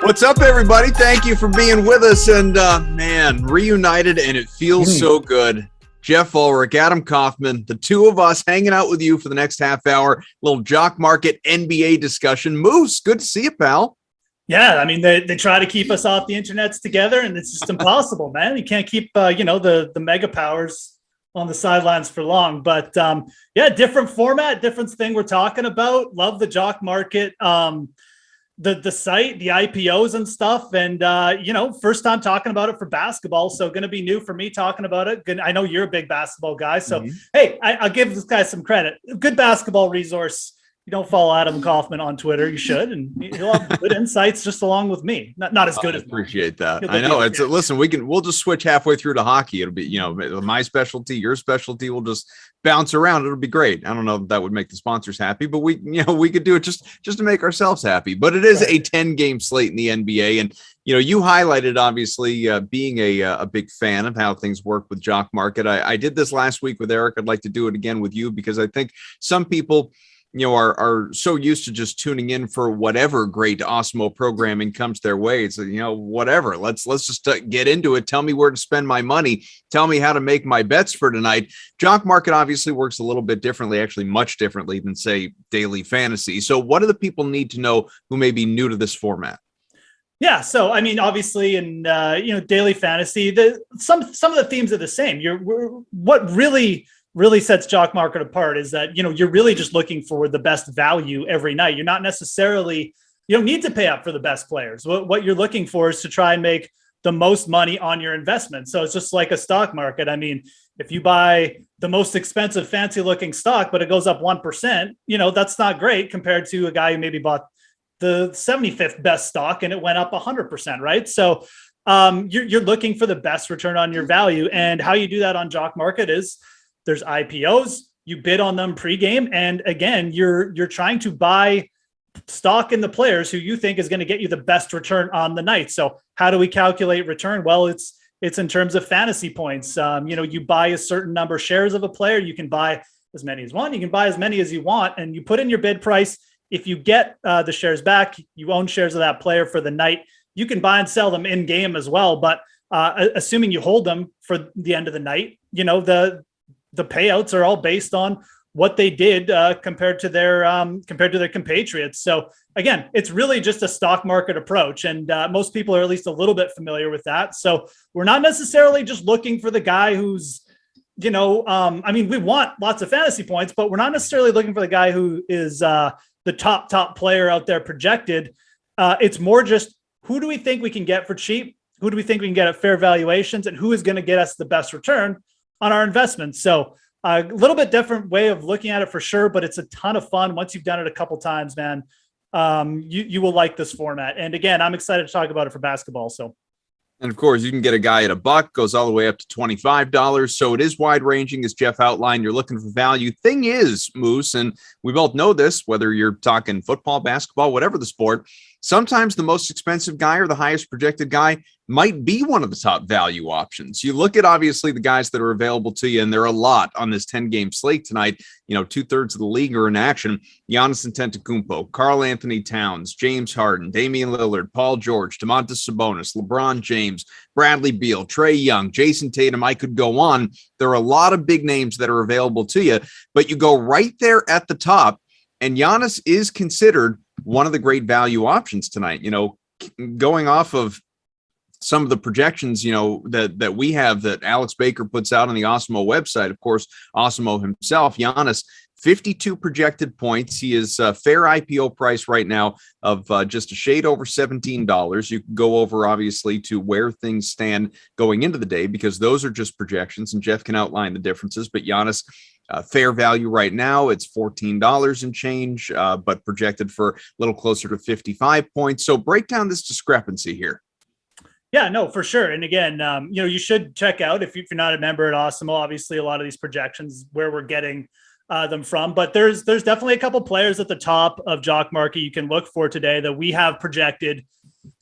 What's up, everybody? Thank you for being with us. And man, reunited, and it feels so good. Geoff, Ulrich, Adam Kaufman, the two of us hanging out with you for the next half hour. Little Jock Market NBA discussion. Moose, good to see you, pal. Yeah, I mean, they try to keep us off the internets together, and it's just impossible, man. You can't keep, the mega powers on the sidelines for long. But, yeah, different format, different thing we're talking about. Love the Jock Market, the site, the IPOs and stuff. And, first time talking about it for basketball. So going to be new for me talking about it. I know you're a big basketball guy. So, hey, I'll give this guy some credit. Good basketball resource. You don't follow Adam Kaufman on Twitter, you should, and he'll have good insights just along with me. Not as good as appreciate that. I know it's listen. We'll just switch halfway through to hockey. It'll be my specialty, your specialty. We'll just bounce around. It'll be great. I don't know if that would make the sponsors happy, but we could do it just to make ourselves happy. But it is a 10-game slate in the NBA, and you highlighted obviously being a big fan of how things work with Jock Market. I did this last week with Eric. I'd like to do it again with you because I think some people are so used to just tuning in for whatever great Awesemo programming comes their way. It's whatever. Let's just get into it. Tell me where to spend my money. Tell me how to make my bets for tonight. Jock Market obviously works a little bit differently, actually much differently than say daily fantasy. So what do the people need to know who may be new to this format? Yeah, so I mean, obviously, in daily fantasy, some of the themes are the same. What really sets Jock Market apart is that, you're really just looking for the best value every night. You're not necessarily, you don't need to pay up for the best players. What you're looking for is to try and make the most money on your investment. So it's just like a stock market. I mean, if you buy the most expensive, fancy looking stock, but it goes up 1%, that's not great compared to a guy who maybe bought the 75th best stock and it went up 100%, right? So you're looking for the best return on your value. And how you do that on Jock Market is there's IPOs, you bid on them pregame. And again, you're trying to buy stock in the players who you think is going to get you the best return on the night. So how do we calculate return? Well, it's in terms of fantasy points. You buy a certain number of shares of a player. You can buy as many as one. You can buy as many as you want. And you put in your bid price. If you get the shares back, you own shares of that player for the night. You can buy and sell them in game as well. But assuming you hold them for the end of the night, the payouts are all based on what they did compared to their compatriots. So again, it's really just a stock market approach, and most people are at least a little bit familiar with that. So we're not necessarily just looking for the guy who's, we want lots of fantasy points, but we're not necessarily looking for the guy who is the top player out there projected. It's more just who do we think we can get for cheap? Who do we think we can get at fair valuations, and who is going to get us the best return on our investments? So a little bit different way of looking at it for sure, but it's a ton of fun. Once you've done it a couple times, man, you will like this format. And again, I'm excited to talk about it for basketball. So, and of course, you can get a guy at $1, goes all the way up to $25. So it is wide ranging, as Geoff outlined. You're looking for value. Thing is, Moose, and we both know this, whether you're talking football, basketball, whatever the sport, sometimes the most expensive guy or the highest projected guy might be one of the top value options. You look at obviously the guys that are available to you, and there are a lot on this 10-game slate tonight. 2/3 of the league are in action. Giannis Antetokounmpo, Karl Anthony Towns, James Harden, Damian Lillard, Paul George, Domantas Sabonis, LeBron James, Bradley Beal, Trae Young, Jason Tatum. I could go on. There are a lot of big names that are available to you, but you go right there at the top, and Giannis is considered one of the great value options tonight. Going off of some of the projections, that we have that Alex Baker puts out on the Awesemo website. Of course, Awesemo himself, Giannis, 52 projected points. He is a fair IPO price right now of just a shade over $17. You can go over, obviously, to where things stand going into the day, because those are just projections, and Geoff can outline the differences. But Giannis, fair value right now, it's $14 and change, but projected for a little closer to 55 points. So break down this discrepancy here. Yeah, no, for sure. And again, you should check out, if you're not a member at Awesemo, obviously a lot of these projections, where we're getting them from. But there's definitely a couple players at the top of Jock Market you can look for today that we have projected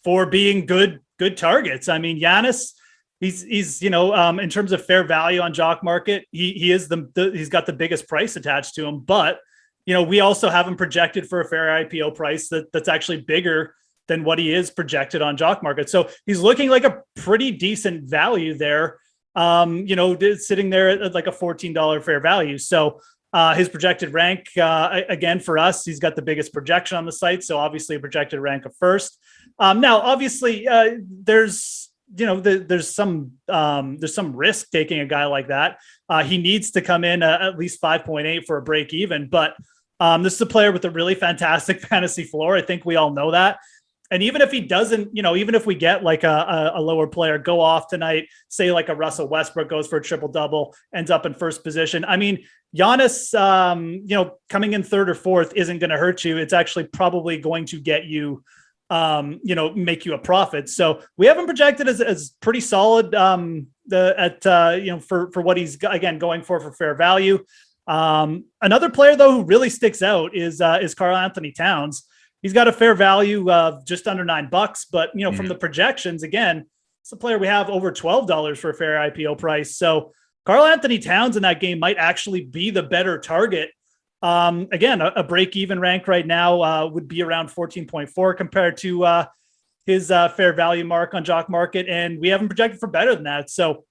for being good targets. I mean, Giannis, he's in terms of fair value on Jock Market, he is he's got the biggest price attached to him. But we also have him projected for a fair IPO price that's actually bigger than what he is projected on Jock Market. So he's looking like a pretty decent value there. Sitting there at like a $14 fair value. So his projected rank, again, for us, he's got the biggest projection on the site. So obviously a projected rank of first. Now, obviously, there's some risk taking a guy like that. He needs to come in at least 5.8 for a break even. But this is a player with a really fantastic fantasy floor. I think we all know that. And even if he doesn't, even if we get like a lower player go off tonight, say like a Russell Westbrook goes for a triple double, ends up in first position. I mean, Giannis, coming in third or fourth isn't going to hurt you. It's actually probably going to get you, make you a profit. So we have him projected as pretty solid for what he's again going for fair value. Another player though who really sticks out is Karl Anthony Towns. He's got a fair value of just under $9, but from the projections, again, it's a player we have over $12 for a fair IPO price. So Karl Anthony Towns in that game might actually be the better target. Again, a break-even rank right now would be around 14.4 compared to his fair value mark on Jock Market, and we haven't projected for better than that. So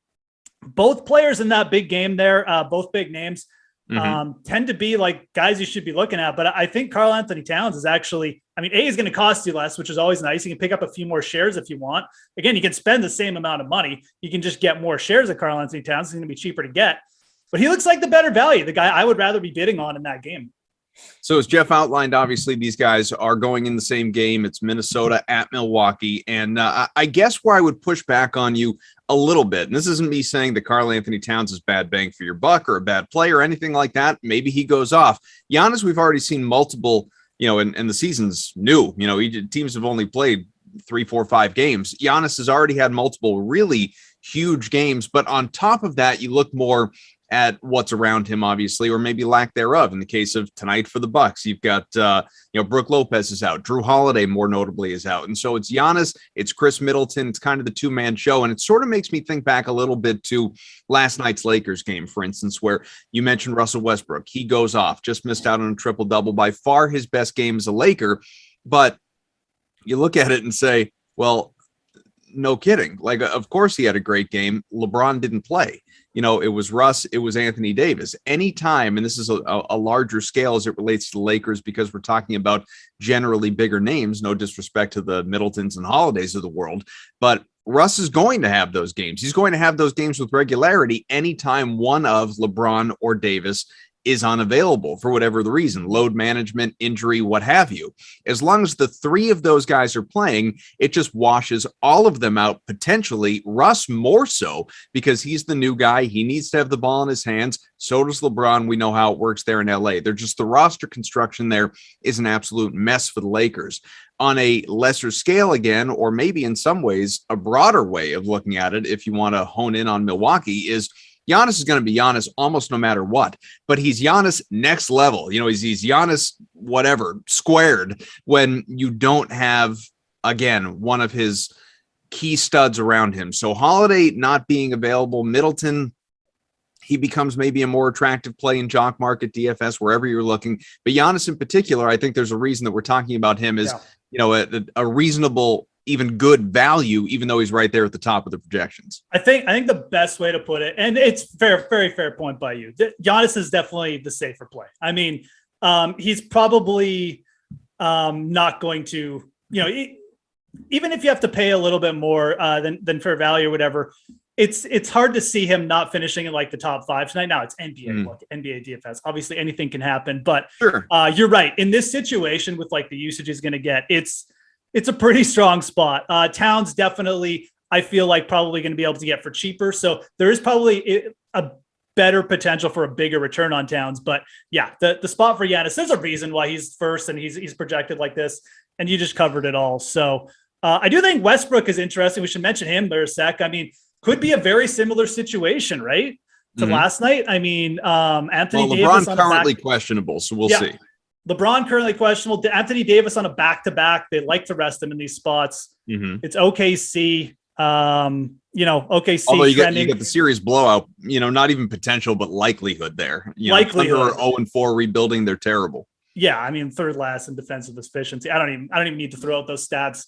both players in that big game there, both big names, tend to be like guys you should be looking at. But I think Karl Anthony Towns is actually, A is going to cost you less, which is always nice. You can pick up a few more shares if you want. Again, you can spend the same amount of money. You can just get more shares of Karl Anthony Towns. It's going to be cheaper to get. But he looks like the better value, the guy I would rather be bidding on in that game. So as Geoff outlined, obviously these guys are going in the same game. It's Minnesota at Milwaukee. And I guess where I would push back on you a little bit, and this isn't me saying that Karl Anthony Towns is bad bang for your buck or a bad player or anything like that. Maybe he goes off. Giannis, we've already seen multiple, and the season's new. Teams have only played 3, 4, 5 games. Giannis has already had multiple really huge games. But on top of that, you look more at what's around him, obviously, or maybe lack thereof. In the case of tonight for the Bucks, you've got, Brook Lopez is out. Drew Holiday, more notably, is out. And so it's Giannis, it's Chris Middleton. It's kind of the two-man show. And it sort of makes me think back a little bit to last night's Lakers game, for instance, where you mentioned Russell Westbrook. He goes off, just missed out on a triple-double, by far his best game as a Laker. But you look at it and say, well, no kidding. Like, of course he had a great game. LeBron didn't play. It was Russ, it was Anthony Davis. Anytime, and this is a larger scale as it relates to the Lakers because we're talking about generally bigger names, no disrespect to the Middletons and Holidays of the world, but Russ is going to have those games. He's going to have those games with regularity anytime one of LeBron or Davis is unavailable for whatever the reason, load management, injury, what have you. As long as the three of those guys are playing, it just washes all of them out potentially. Russ more so because he's the new guy. He needs to have the ball in his hands. So does LeBron. We know how it works there in LA. They're just, the roster construction there is an absolute mess for the Lakers. On a lesser scale again, or maybe in some ways a broader way of looking at it, if you want to hone in on Milwaukee, is Giannis is going to be Giannis almost no matter what, but he's Giannis next level. He's Giannis whatever squared when you don't have, again, one of his key studs around him. So Holiday not being available, Middleton, he becomes maybe a more attractive play in Jock Market, DFS, wherever you're looking. But Giannis in particular, I think there's a reason that we're talking about him as, a reasonable, even good value, even though he's right there at the top of the projections. I think the best way to put it, and it's very fair point by you, Giannis is definitely the safer play. He's probably not going to, even if you have to pay a little bit more than fair value or whatever, it's hard to see him not finishing in like the top 5 tonight. Now it's NBA, look, NBA DFS. Obviously anything can happen, but sure. You're right. In this situation with like the usage he's going to get, it's a pretty strong spot. Towns definitely, I feel like probably going to be able to get for cheaper. So there is probably a better potential for a bigger return on Towns. But yeah, the spot for Giannis, there's a reason why he's first and he's projected like this, and you just covered it all. So I do think Westbrook is interesting. We should mention him for a sec. Could be a very similar situation, right? To last night. Anthony Davis LeBron currently questionable, so we'll see. LeBron currently questionable. Anthony Davis on a back-to-back. They like to rest him in these spots. It's OKC. OKC. Although you get the series blowout, not even potential, but likelihood there. Likelihood. Thunder are 0-4 rebuilding. They're terrible. Yeah, I mean, third last in defensive efficiency. I don't even need to throw out those stats.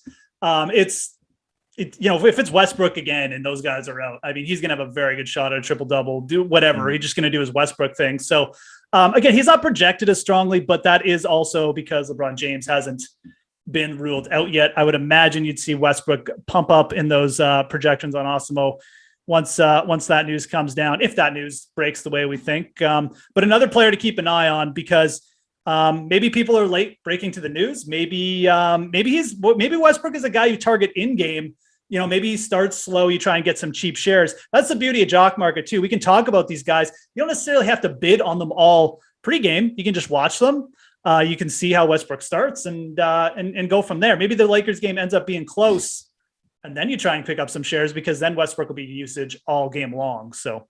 If it's Westbrook again and those guys are out, I mean, he's going to have a very good shot at a triple double, do whatever. Mm-hmm. He's just going to do his Westbrook thing. So again, he's not projected as strongly, but that is also because LeBron James hasn't been ruled out yet. I would imagine you'd see Westbrook pump up in those projections on Awesemo once that news comes down, if that news breaks the way we think. But another player to keep an eye on, because maybe people are late breaking to the news. Maybe Westbrook is a guy you target in game. Maybe he starts slow. You try and get some cheap shares. That's the beauty of Jock Market too. We can talk about these guys. You don't necessarily have to bid on them all pregame. You can just watch them. You can see how Westbrook starts and go from there. Maybe the Lakers game ends up being close, and then you try and pick up some shares, because then Westbrook will be usage all game long. So.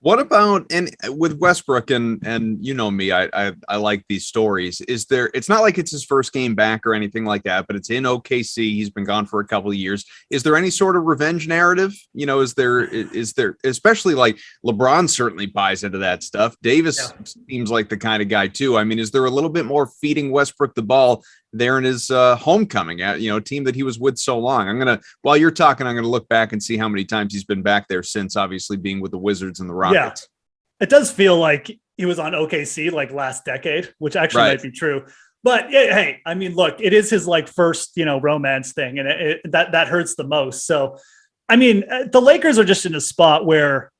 What about, and with Westbrook, and me, I like these stories. It's not like it's his first game back or anything like that, but it's in OKC. He's been gone for a couple of years. Is there any sort of revenge narrative? Is there, especially like LeBron certainly buys into that stuff. Davis seems like the kind of guy too. I mean, is there a little bit more feeding Westbrook the ball there in his homecoming at, a team that he was with so long? While you're talking, I'm going to look back and see how many times he's been back there since, obviously being with the Wizards and the Rockets. Yeah, it does feel like he was on OKC like last decade, which actually might be true. But hey, I mean, look, it is his like first, romance thing, and that hurts the most. So, I mean, the Lakers are just in a spot where,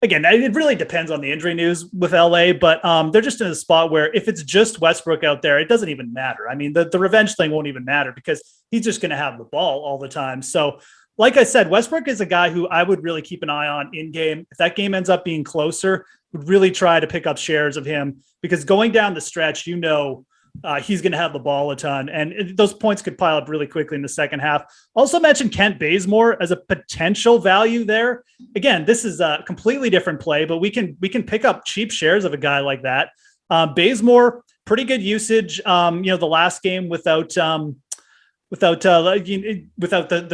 again, it really depends on the injury news with LA, but they're just in a spot where if it's just Westbrook out there, it doesn't even matter. I mean, the revenge thing won't even matter, because he's just going to have the ball all the time. So, like I said, Westbrook is a guy who I would really keep an eye on in game. If that game ends up being closer, would really try to pick up shares of him, because going down the stretch, he's going to have the ball a ton, and those points could pile up really quickly in the second half. Also mentioned Kent Bazemore as a potential value there. Again, this is a completely different play, but we can pick up cheap shares of a guy like that. Bazemore, pretty good usage. The last game without the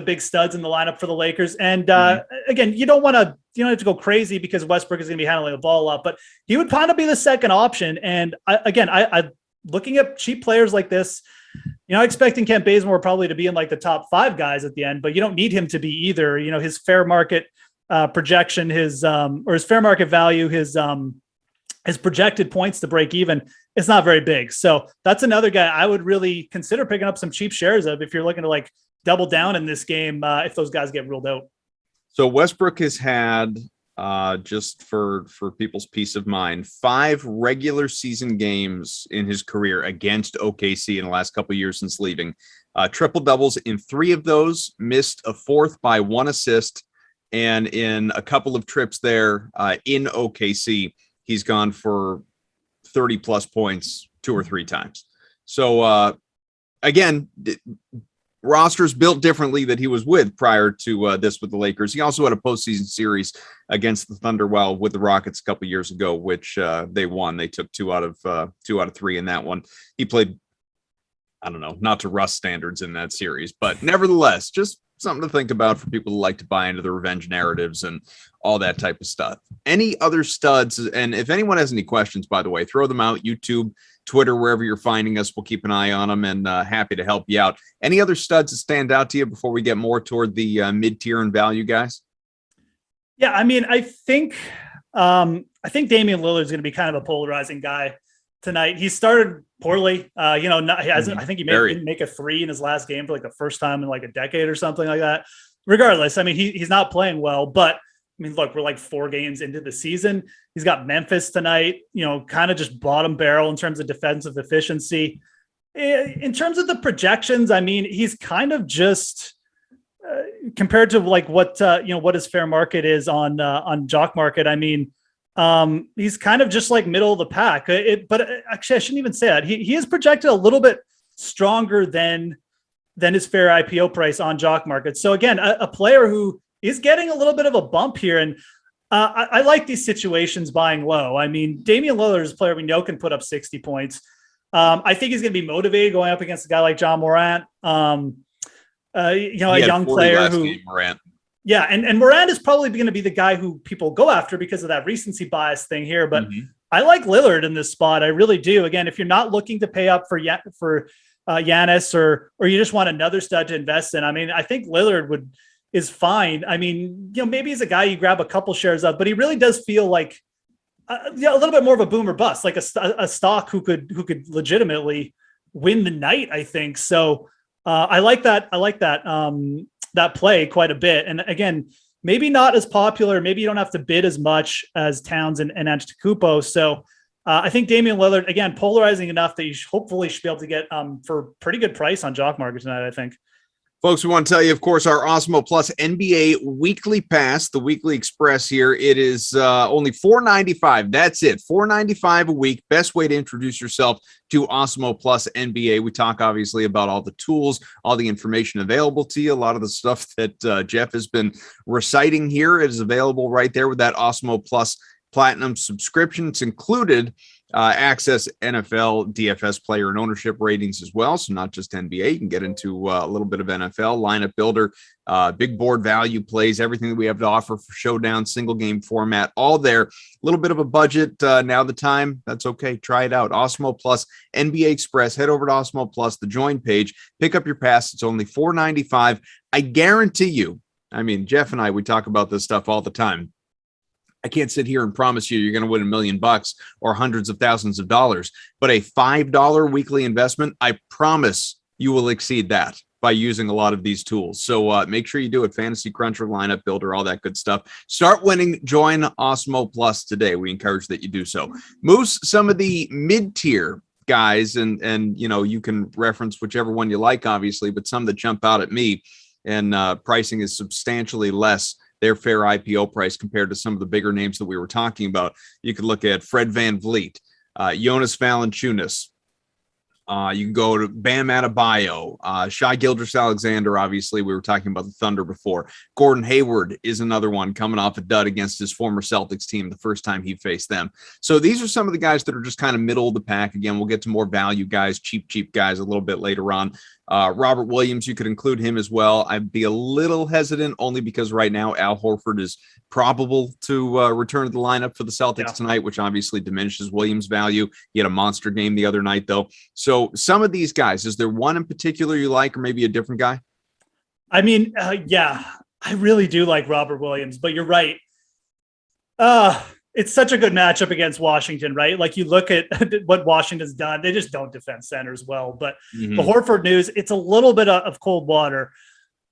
big studs in the lineup for the Lakers. And again, you don't have to go crazy, because Westbrook is going to be handling the ball up, but he would kind of be the second option. And I looking at cheap players like this, expecting Kent Bazemore probably to be in like the top 5 guys at the end, but you don't need him to be either. His fair market projection, his fair market value, his projected points to break even, it's not very big. So that's another guy I would really consider picking up some cheap shares of if you're looking to like double down in this game if those guys get ruled out. So Westbrook has had, just for people's peace of mind, 5 regular season games in his career against OKC in the last couple of years since leaving. Triple doubles in 3 of those, missed a 4th by 1 assist, and in a couple of trips there in OKC, he's gone for 30 plus points 2 or 3 times. So again, roster's built differently that he was with prior to this with the Lakers. He also had a postseason series against the Thunder with the Rockets a couple years ago, which they won. They took 2 out of 3 in that one. He played, I don't know, not to Russ standards in that series, but nevertheless, just something to think about for people who like to buy into the revenge narratives and all that type of stuff. Any other studs? And if anyone has any questions, by the way, throw them out. YouTube, Twitter, wherever you're finding us, we'll keep an eye on them, and happy to help you out. Any other studs that stand out to you before we get more toward the mid-tier and value guys? Yeah, I mean, I think Damian Lillard is going to be kind of a polarizing guy tonight. He started poorly. I think he didn't make a 3 in his last game for like the first time in like a decade or something like that. Regardless, I mean, he's not playing well, but I mean, look, we're like 4 games into the season. He's got Memphis tonight, kind of just bottom barrel in terms of defensive efficiency. In terms of the projections, I mean, he's kind of just compared to like what his fair market is on Jock Market. I mean, he's kind of just like middle of the pack. But actually, I shouldn't even say that. He is projected a little bit stronger than his fair IPO price on Jock Market. So again, a player who is getting a little bit of a bump here. And I like these situations buying low. I mean, Damian Lillard is a player we know can put up 60 points. I think he's going to be motivated going up against a guy like John Morant. A young player who Morant. Yeah, and Morant is probably going to be the guy who people go after because of that recency bias thing here. But I like Lillard in this spot. I really do. Again, if you're not looking to pay up for Giannis or you just want another stud to invest in, I mean, I think Lillard is fine. I mean, maybe he's a guy you grab a couple shares of, but he really does feel like a little bit more of a boom or bust, like a stock who could legitimately win the night, I think. So I like that. I like that play quite a bit. And again, maybe not as popular. Maybe you don't have to bid as much as Towns and Antetokounmpo. So I think Damian Lillard, again, polarizing enough that you hopefully should be able to get for pretty good price on Jock Market tonight, I think. Folks, we want to tell you, of course, our Awesemo Plus NBA Weekly Pass, the Weekly Express here. It is only $4.95. That's it, $4.95 a week. Best way to introduce yourself to Awesemo Plus NBA. We talk, obviously, about all the tools, all the information available to you. A lot of the stuff that Geoff has been reciting here is available right there with that Awesemo Plus Platinum subscription. It's included access NFL DFS player and ownership ratings as well. So not just NBA, you can get into a little bit of NFL, lineup builder, big board value plays, everything that we have to offer for showdown, single game format, all there. A little bit of a budget now the time. That's okay. Try it out. Awesemo Plus NBA Express. Head over to Awesemo Plus, the join page, pick up your pass. It's only $4.95. I guarantee you, I mean, Geoff and I, we talk about this stuff all the time. I can't sit here and promise you're going to win $1 million or hundreds of thousands of dollars, but a $5 weekly investment, I promise you will exceed that by using a lot of these tools. So make sure you do it. Fantasy Cruncher, lineup builder, all that good stuff. Start winning. Join Awesemo Plus today. We encourage that you do so. Moose, some of the mid-tier guys, and you can reference whichever one you like, obviously, but some that jump out at me, and pricing is substantially less their fair IPO price compared to some of the bigger names that we were talking about. You could look at Fred VanVleet, Jonas Valanciunas. You can go to Bam Adebayo, Shai Gilgeous-Alexander. Obviously, we were talking about the Thunder before. Gordon Hayward is another one coming off a dud against his former Celtics team the first time he faced them. So these are some of the guys that are just kind of middle of the pack. Again, we'll get to more value guys, cheap guys a little bit later on. Robert Williams, you could include him as well. I'd be a little hesitant only because right now Al Horford is probable to return to the lineup for the Celtics tonight, which obviously diminishes Williams' value. He had a monster game the other night, though. So some of these guys, is there one in particular you like, or maybe a different guy? I mean, I really do like Robert Williams, but you're right. It's such a good matchup against Washington, right? Like you look at what Washington's done, they just don't defend centers well. But the Horford news, it's a little bit of cold water.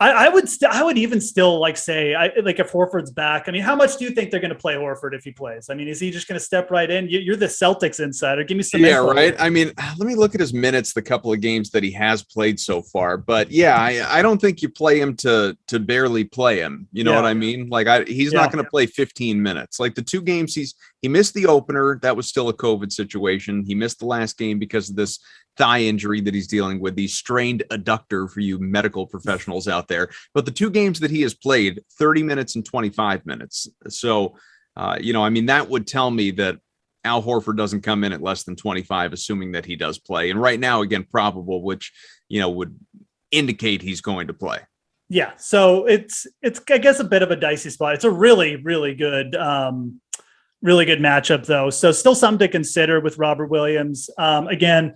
I would even still say if Horford's back. I mean, how much do you think they're going to play Horford if he plays? I mean, is he just going to step right in? You're the Celtics insider. Give me some info. Right. I mean, let me look at his minutes, the couple of games that he has played so far. But I don't think you play him to barely play him. You know what I mean? He's not going to play 15 minutes. Like the two games he missed the opener. That was still a COVID situation. He missed the last game because of this thigh injury that he's dealing with, the strained adductor for you medical professionals out there. But the two games that he has played, 30 minutes and 25 minutes. So, that would tell me that Al Horford doesn't come in at less than 25, assuming that he does play. And right now, again, probable, which, would indicate he's going to play. Yeah. So it's, I guess, a bit of a dicey spot. It's a really, really good matchup though. So still something to consider with Robert Williams. Again,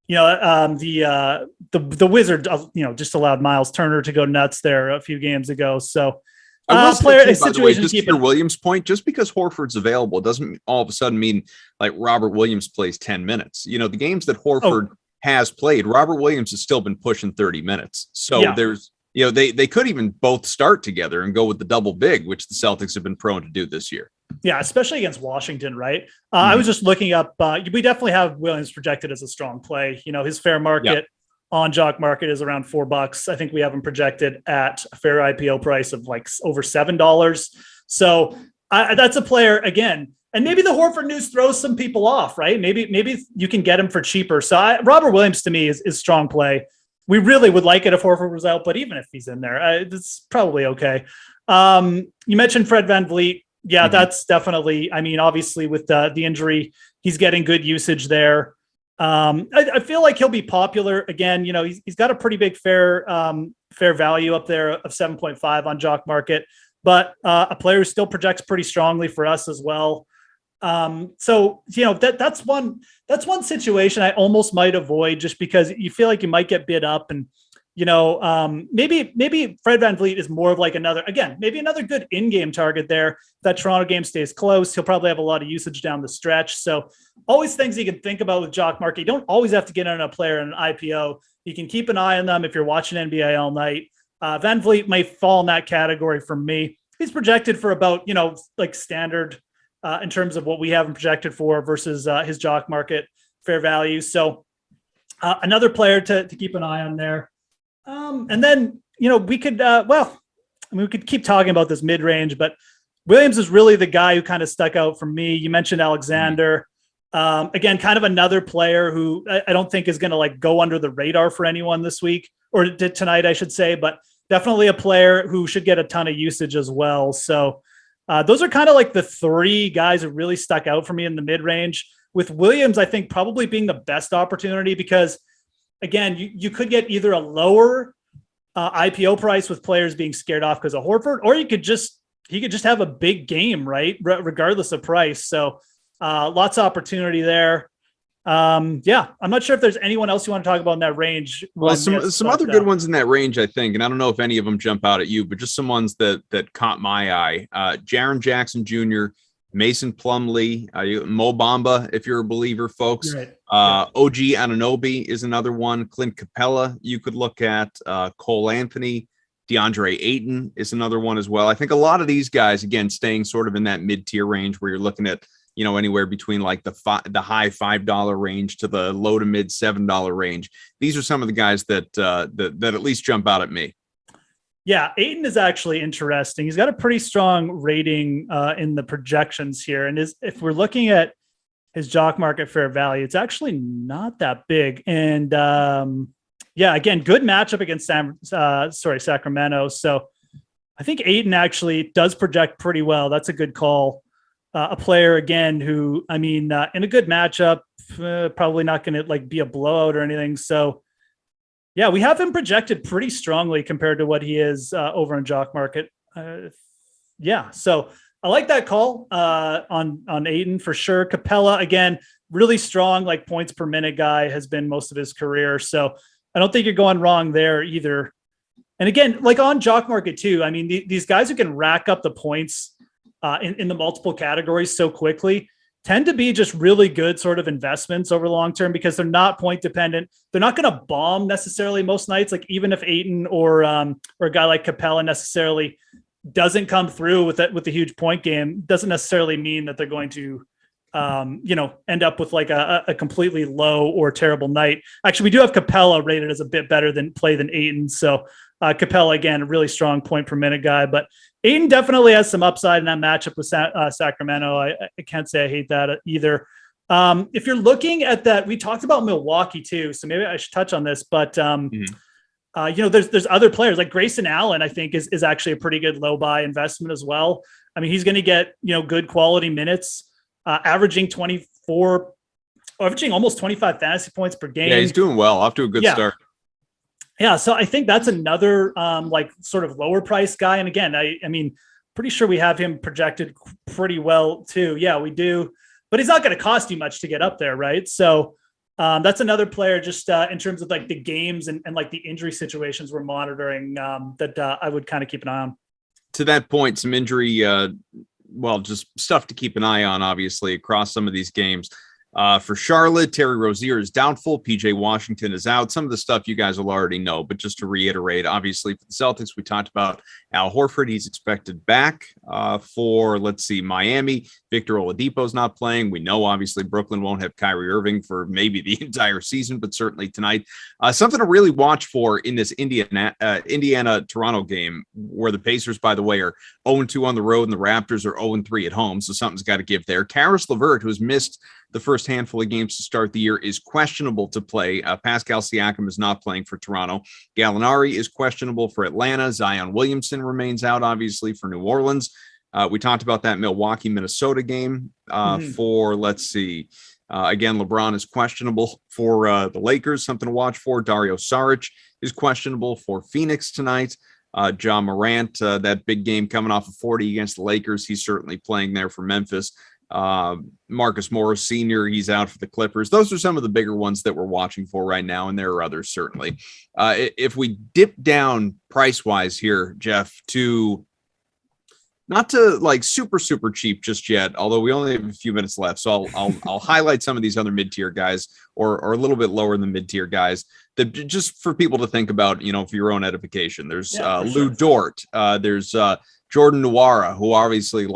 the Wizards, just allowed Miles Turner to go nuts there a few games ago. So, just to your Williams point, just because Horford's available doesn't all of a sudden mean like Robert Williams plays 10 minutes. The games that Horford has played, Robert Williams has still been pushing 30 minutes. So there's, they could even both start together and go with the double big, which the Celtics have been prone to do this year. Yeah, especially against Washington, right? I was just looking up. We definitely have Williams projected as a strong play. His fair market on Jock Market is around $4. I think we have him projected at a fair IPO price of over $7. So that's a player again. And maybe the Horford news throws some people off, right? Maybe you can get him for cheaper. So Robert Williams to me is strong play. We really would like it if Horford was out, but even if he's in there, it's probably okay. You mentioned Fred VanVleet. Yeah, that's definitely, obviously with the injury, he's getting good usage there. I feel like he'll be popular again. He's got a pretty big fair value up there of 7.5 on Jock Market, but a player who still projects pretty strongly for us as well. So that's one situation I almost might avoid just because you feel like you might get bid up, and maybe Fred VanVleet is more of like another good in-game target there. If that Toronto game stays close, he'll probably have a lot of usage down the stretch. So always things you can think about with Jock Market. You don't always have to get on a player in an IPO. You can keep an eye on them if you're watching NBA all night. VanVleet might fall in that category for me. He's projected for about, like standard in terms of what we have him projected for versus his Jock Market fair value. So another player to keep an eye on there. And then, we could, we could keep talking about this mid-range, but Williams is really the guy who kind of stuck out for me. You mentioned Alexander. Again, kind of another player who I don't think is going to like go under the radar for anyone this week or tonight, I should say, but definitely a player who should get a ton of usage as well. So those are kind of like the three guys who really stuck out for me in the mid-range, with Williams, I think probably being the best opportunity because again, you could get either a lower IPO price with players being scared off because of Horford, or he could just have a big game, right? Regardless of price. So lots of opportunity there. I'm not sure if there's anyone else you want to talk about in that range. Well, some other good ones in that range, I think, and I don't know if any of them jump out at you, but just some ones that caught my eye. Jaren Jackson Jr., Mason Plumlee, Mo Bamba, if you're a believer, folks. Right. OG Anunoby is another one. Clint Capella, you could look at. Cole Anthony, DeAndre Ayton is another one as well. I think a lot of these guys, again, staying sort of in that mid-tier range where you're looking at, anywhere between like the high $5 range to the low to mid $7 range. These are some of the guys that at least jump out at me. Yeah, Ayton is actually interesting. He's got a pretty strong rating in the projections here. And if we're looking at his Jock Market fair value, it's actually not that big. And again, good matchup against Sacramento. So I think Ayton actually does project pretty well. That's a good call. A player, again, who, in a good matchup, probably not going to like be a blowout or anything. So yeah, we have him projected pretty strongly compared to what he is over in Jock Market. So I like that call on Ayton for sure. Capella, again, really strong, like points per minute guy, has been most of his career. So I don't think you're going wrong there either. And again, like on Jock Market too, these guys who can rack up the points in the multiple categories so quickly tend to be just really good sort of investments over the long term because they're not point dependent. They're not going to bomb necessarily most nights. Like even if Ayton or a guy like Capella necessarily doesn't come through with the huge point game, doesn't necessarily mean that they're going to, end up with like a completely low or terrible night. Actually, we do have Capella rated as a bit better than Ayton. So Capella, again, a really strong point per minute guy, but Ayton definitely has some upside in that matchup with Sacramento. I can't say I hate that either. If you're looking at that, we talked about Milwaukee too, so maybe I should touch on this, but there's other players like Grayson Allen, I think is actually a pretty good low buy investment as well. He's going to get, good quality minutes, averaging almost 25 fantasy points per game. Yeah, he's doing well, off to a good start. Yeah, so I think that's another like sort of lower price guy. And again, pretty sure we have him projected pretty well too. Yeah, we do, but he's not going to cost you much to get up there, right? So that's another player just in terms of like the games and like the injury situations we're monitoring that I would kind of keep an eye on. To that point, some injury, just stuff to keep an eye on, obviously, across some of these games. For Charlotte, Terry Rozier is doubtful. PJ Washington is out. Some of the stuff you guys will already know, but just to reiterate, obviously for the Celtics, we talked about Al Horford. He's expected back for, Miami. Victor Oladipo's not playing. We know, obviously, Brooklyn won't have Kyrie Irving for maybe the entire season, but certainly tonight. Something to really watch for in this Indiana-Toronto game, where the Pacers, by the way, are 0-2 on the road and the Raptors are 0-3 at home, so something's got to give there. Karis LeVert, who's missed the first handful of games to start the year, is questionable to play. Pascal Siakam is not playing for Toronto. Gallinari is questionable for Atlanta. Zion Williamson remains out, obviously, for New Orleans. We talked about that Milwaukee-Minnesota game for, again, LeBron is questionable for the Lakers, something to watch for. Dario Saric is questionable for Phoenix tonight. Ja Morant, that big game coming off of 40 against the Lakers, he's certainly playing there for Memphis. Marcus Morris Sr., he's out for the Clippers. Those are some of the bigger ones that we're watching for right now, and there are others certainly. If we dip down price-wise here, Geoff, to not to like super cheap just yet, although we only have a few minutes left, so I'll highlight some of these other mid-tier guys or a little bit lower than mid-tier guys that just for people to think about, for your own edification. There's Lou Dort, there's Jordan Nwora, who obviously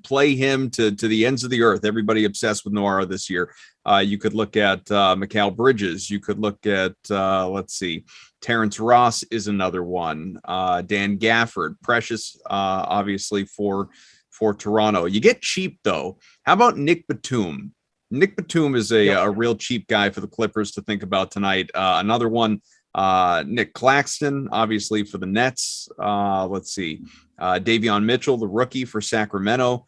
play him to the ends of the earth. Everybody obsessed with Nwora this year. You could look at Mikal Bridges. You could look at, Terence Ross is another one. Dan Gafford, precious, obviously for Toronto. You get cheap though. How about Nick Batum? Nick Batum is a real cheap guy for the Clippers to think about tonight. Another one, Nick Claxton, obviously for the Nets. Davion Mitchell, the rookie for Sacramento.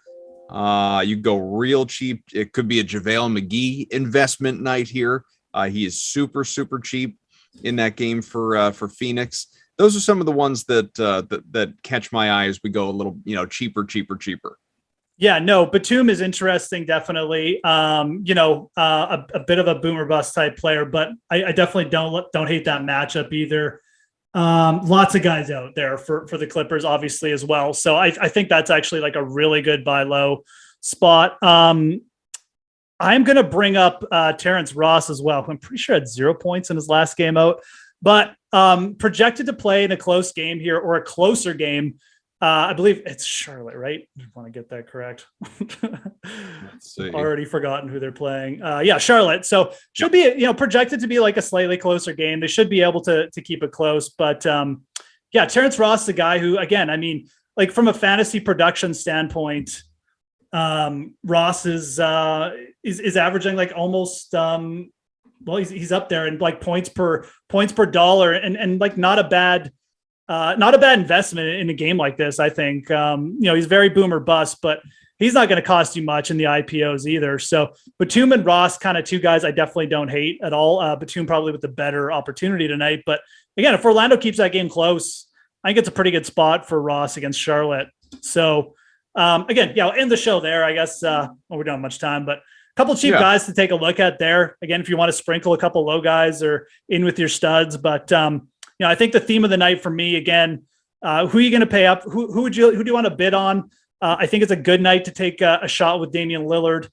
You go real cheap. It could be a JaVale McGee investment night here. He is super cheap in that game for Phoenix. Those are some of the ones that catch my eye as we go a little, cheaper. Yeah, no, Batum is interesting, definitely. A bit of a boomer bust type player, but I definitely don't hate that matchup either. Lots of guys out there for the Clippers, obviously, as well. So I think that's actually like a really good buy low spot. I'm going to bring up Terence Ross as well, who I'm pretty sure had 0 points in his last game out, but projected to play in a close game here or a closer game. I believe it's Charlotte, right? I want to get that correct. Let's see. Already forgotten who they're playing. Charlotte. So should be, projected to be like a slightly closer game. They should be able to keep it close. But Terence Ross, the guy who, again, I mean, like from a fantasy production standpoint, Ross is averaging like almost he's up there in like points per dollar and like not a bad investment in a game like this. I think, he's very boomer bust, but he's not going to cost you much in the IPOs either. So Batum and Ross, kind of two guys I definitely don't hate at all. Batum probably with the better opportunity tonight. But again, if Orlando keeps that game close, I think it's a pretty good spot for Ross against Charlotte. So again, I'll end the show there, I guess. We don't have much time, but a couple of cheap guys to take a look at there. Again, if you want to sprinkle a couple low guys or in with your studs, but I think the theme of the night for me, again, who are you going to pay up? Who do you want to bid on? I think it's a good night to take a shot with Damian Lillard.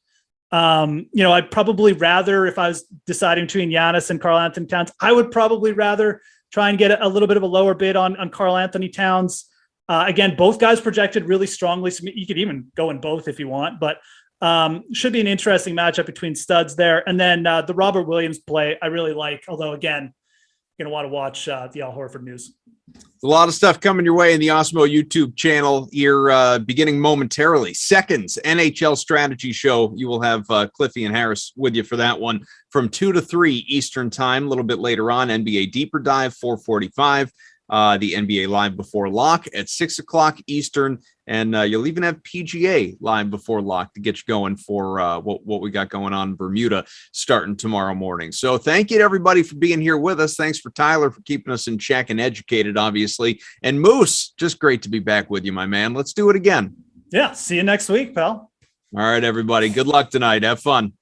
I'd probably rather, if I was deciding between Giannis and Karl Anthony Towns, I would probably rather try and get a little bit of a lower bid on Karl Anthony Towns. Again, both guys projected really strongly. So you could even go in both if you want, but should be an interesting matchup between studs there. And then the Robert Williams play I really like, although again, going to want to watch the Al Horford news. A lot of stuff coming your way in the Awesemo YouTube channel here, beginning momentarily. Seconds NHL strategy show. You will have Cliffy and Harris with you for that one from 2 to 3 Eastern time. A little bit later on, NBA Deeper Dive, 4:45. The NBA Live Before Lock at 6 o'clock Eastern. And you'll even have PGA Live Before Lock to get you going for what we got going on in Bermuda starting tomorrow morning. So thank you to everybody for being here with us. Thanks for Tyler for keeping us in check and educated, obviously. And Moose, just great to be back with you, my man. Let's do it again. Yeah. See you next week, pal. All right, everybody. Good luck tonight. Have fun.